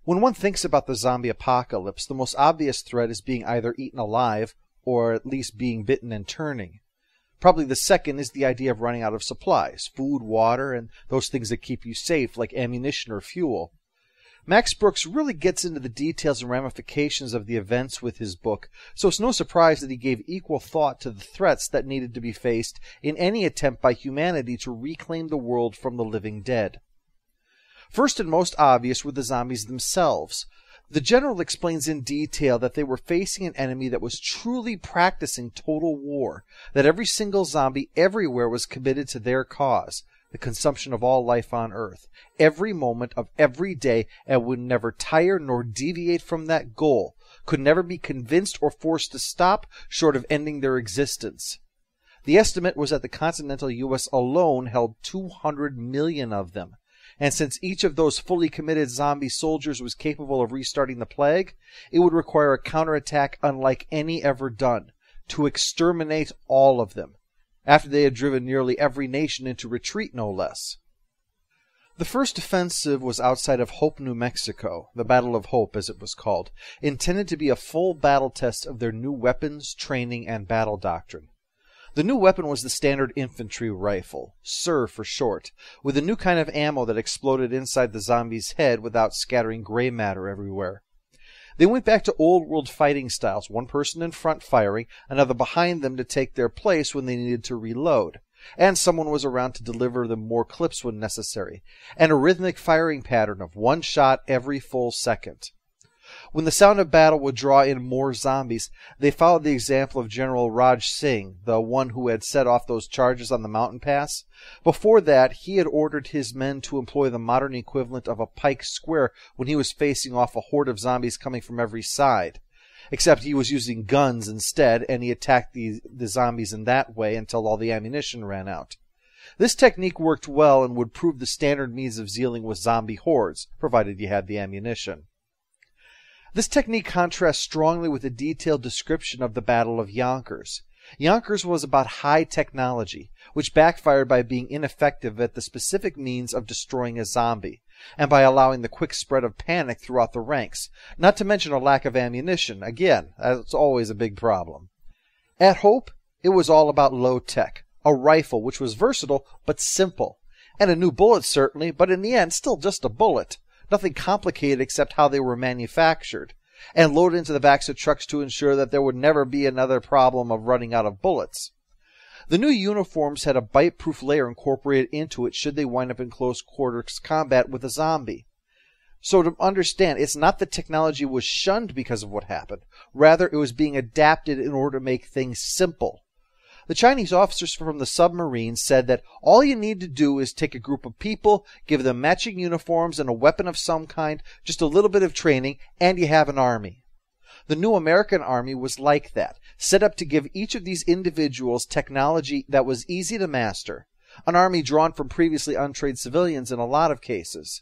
When one thinks about the zombie apocalypse, the most obvious threat is being either eaten alive or at least being bitten and turning. Probably the second is the idea of running out of supplies, food, water, and those things that keep you safe, like ammunition or fuel. Max Brooks really gets into the details and ramifications of the events with his book, so it's no surprise that he gave equal thought to the threats that needed to be faced in any attempt by humanity to reclaim the world from the living dead. First and most obvious were the zombies themselves. The general explains in detail that they were facing an enemy that was truly practicing total war, that every single zombie everywhere was committed to their cause, the consumption of all life on Earth, every moment of every day, and would never tire nor deviate from that goal, could never be convinced or forced to stop short of ending their existence. The estimate was that the continental U.S. alone held 200 million of them. And since each of those fully committed zombie soldiers was capable of restarting the plague, it would require a counterattack unlike any ever done, to exterminate all of them, after they had driven nearly every nation into retreat, no less. The first offensive was outside of Hope, New Mexico, the Battle of Hope as it was called, intended to be a full battle test of their new weapons, training, and battle doctrine. The new weapon was the standard infantry rifle, SIR for short, with a new kind of ammo that exploded inside the zombie's head without scattering gray matter everywhere. They went back to old-world fighting styles, one person in front firing, another behind them to take their place when they needed to reload, and someone was around to deliver them more clips when necessary, and a rhythmic firing pattern of one shot every full second. When the sound of battle would draw in more zombies, they followed the example of General Raj Singh, the one who had set off those charges on the mountain pass. Before that, he had ordered his men to employ the modern equivalent of a pike square when he was facing off a horde of zombies coming from every side. Except he was using guns instead, and he attacked the zombies in that way until all the ammunition ran out. This technique worked well and would prove the standard means of dealing with zombie hordes, provided you had the ammunition. This technique contrasts strongly with a detailed description of the Battle of Yonkers. Yonkers was about high technology, which backfired by being ineffective at the specific means of destroying a zombie, and by allowing the quick spread of panic throughout the ranks, not to mention a lack of ammunition. Again, that's always a big problem. At Hope, it was all about low tech, a rifle which was versatile but simple, and a new bullet certainly, but in the end still just a bullet. Nothing complicated except how they were manufactured, and loaded into the backs of trucks to ensure that there would never be another problem of running out of bullets. The new uniforms had a bite-proof layer incorporated into it should they wind up in close quarters combat with a zombie. So to understand, it's not that technology was shunned because of what happened. Rather, it was being adapted in order to make things simple. The Chinese officers from the submarines said that all you need to do is take a group of people, give them matching uniforms and a weapon of some kind, just a little bit of training, and you have an army. The new American army was like that, set up to give each of these individuals technology that was easy to master, an army drawn from previously untrained civilians in a lot of cases.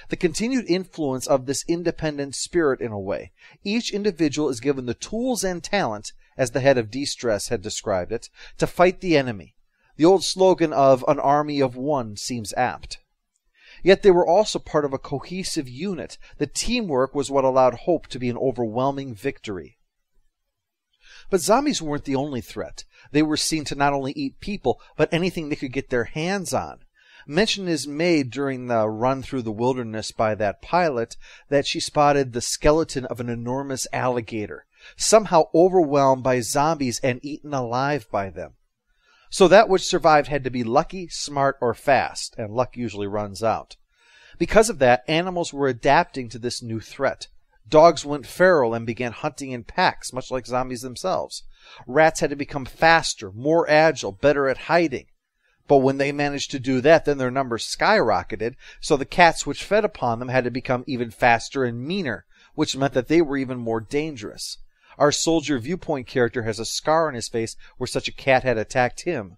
The continued influence of this independent spirit in a way. Each individual is given the tools and talent, as the head of D-Stress had described it, to fight the enemy. The old slogan of an army of one seems apt. Yet they were also part of a cohesive unit. The teamwork was what allowed Hope to be an overwhelming victory. But zombies weren't the only threat. They were seen to not only eat people, but anything they could get their hands on. Mention is made during the run through the wilderness by that pilot that she spotted the skeleton of an enormous alligator, somehow overwhelmed by zombies and eaten alive by them. So that which survived had to be lucky, smart, or fast, and luck usually runs out. Because of that, animals were adapting to this new threat. Dogs went feral and began hunting in packs, much like zombies themselves. Rats had to become faster, more agile, better at hiding. But when they managed to do that, then their numbers skyrocketed, so the cats which fed upon them had to become even faster and meaner, which meant that they were even more dangerous. Our soldier viewpoint character has a scar on his face where such a cat had attacked him.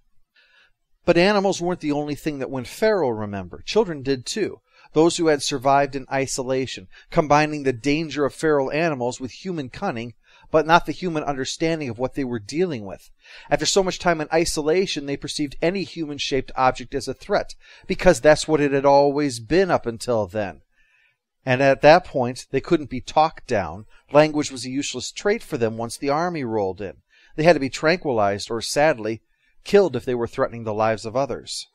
But animals weren't the only thing that went feral, remember. Children did too. Those who had survived in isolation, combining the danger of feral animals with human cunning, but not the human understanding of what they were dealing with. After so much time in isolation, they perceived any human-shaped object as a threat, because that's what it had always been up until then. And at that point, they couldn't be talked down. Language was a useless trait for them once the army rolled in. They had to be tranquilized or, sadly, killed if they were threatening the lives of others.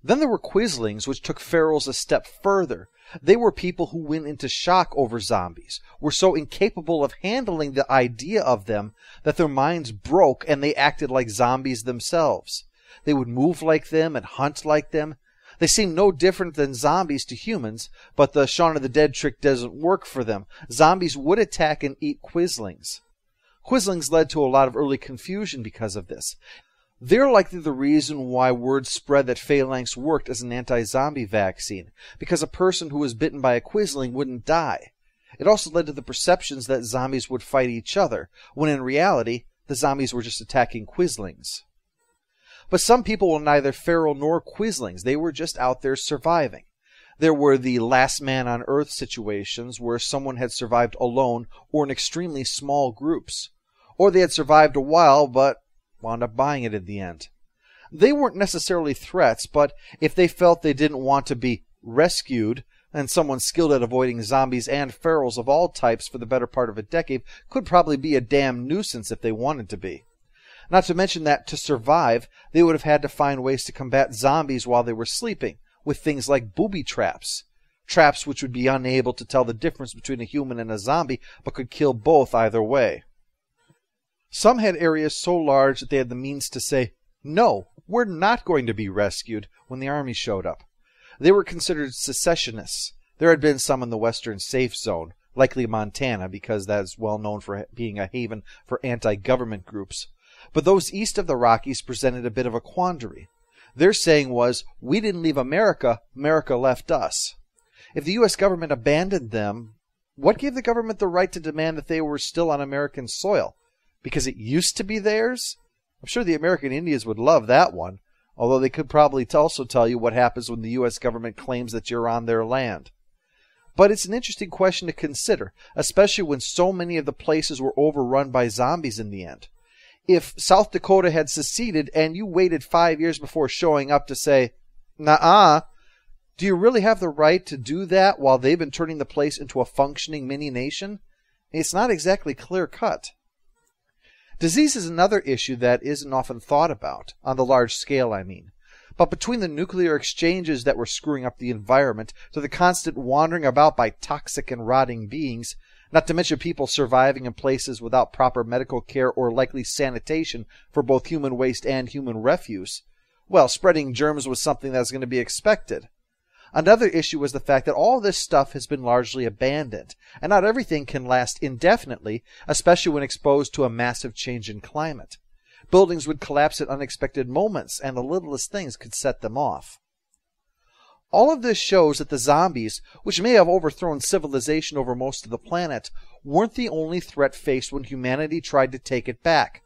Then there were Quislings, which took ferals a step further. They were people who went into shock over zombies, were so incapable of handling the idea of them that their minds broke and they acted like zombies themselves. They would move like them and hunt like them. They seemed no different than zombies to humans, but the Shaun of the Dead trick doesn't work for them. Zombies would attack and eat Quislings. Quislings led to a lot of early confusion because of this. They're likely the reason why word spread that phalanx worked as an anti-zombie vaccine, because a person who was bitten by a Quisling wouldn't die. It also led to the perceptions that zombies would fight each other, when in reality, the zombies were just attacking Quislings. But some people were neither feral nor Quislings. They were just out there surviving. There were the last man on earth situations where someone had survived alone or in extremely small groups. Or they had survived a while but wound up buying it in the end. They weren't necessarily threats, but if they felt they didn't want to be rescued, and someone skilled at avoiding zombies and ferals of all types for the better part of a decade could probably be a damn nuisance if they wanted to be. Not to mention that to survive, they would have had to find ways to combat zombies while they were sleeping, with things like booby traps. Traps which would be unable to tell the difference between a human and a zombie, but could kill both either way. Some had areas so large that they had the means to say, "No, we're not going to be rescued," when the army showed up. They were considered secessionists. There had been some in the western safe zone, likely Montana, because that is well known for being a haven for anti-government groups. But those east of the Rockies presented a bit of a quandary. Their saying was, "We didn't leave America, America left us." If the U.S. government abandoned them, what gave the government the right to demand that they were still on American soil? Because it used to be theirs? I'm sure the American Indians would love that one, although they could probably also tell you what happens when the U.S. government claims that you're on their land. But it's an interesting question to consider, especially when so many of the places were overrun by zombies in the end. If South Dakota had seceded and you waited 5 years before showing up to say, "Nuh-uh," do you really have the right to do that while they've been turning the place into a functioning mini-nation? It's not exactly clear-cut. Disease is another issue that isn't often thought about, on the large scale I mean. But between the nuclear exchanges that were screwing up the environment to the constant wandering about by toxic and rotting beings, not to mention people surviving in places without proper medical care or likely sanitation for both human waste and human refuse, well, spreading germs was something that was going to be expected. Another issue was the fact that all this stuff has been largely abandoned, and not everything can last indefinitely, especially when exposed to a massive change in climate. Buildings would collapse at unexpected moments, and the littlest things could set them off. All of this shows that the zombies, which may have overthrown civilization over most of the planet, weren't the only threat faced when humanity tried to take it back.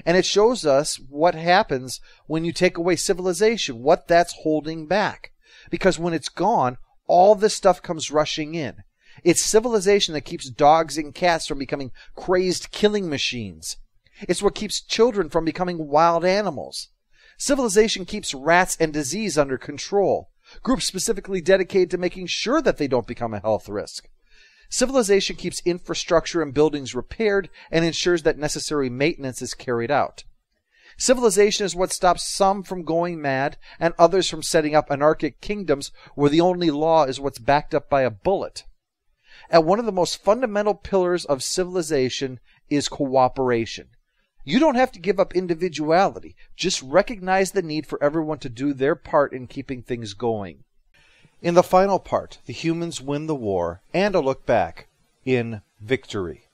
And it shows us what happens when you take away civilization, what that's holding back. Because when it's gone, all this stuff comes rushing in. It's civilization that keeps dogs and cats from becoming crazed killing machines. It's what keeps children from becoming wild animals. Civilization keeps rats and disease under control. Groups specifically dedicated to making sure that they don't become a health risk. Civilization keeps infrastructure and buildings repaired and ensures that necessary maintenance is carried out. Civilization is what stops some from going mad and others from setting up anarchic kingdoms where the only law is what's backed up by a bullet. And one of the most fundamental pillars of civilization is cooperation. You don't have to give up individuality. Just recognize the need for everyone to do their part in keeping things going. In the final part, the humans win the war, and a look back in Victory.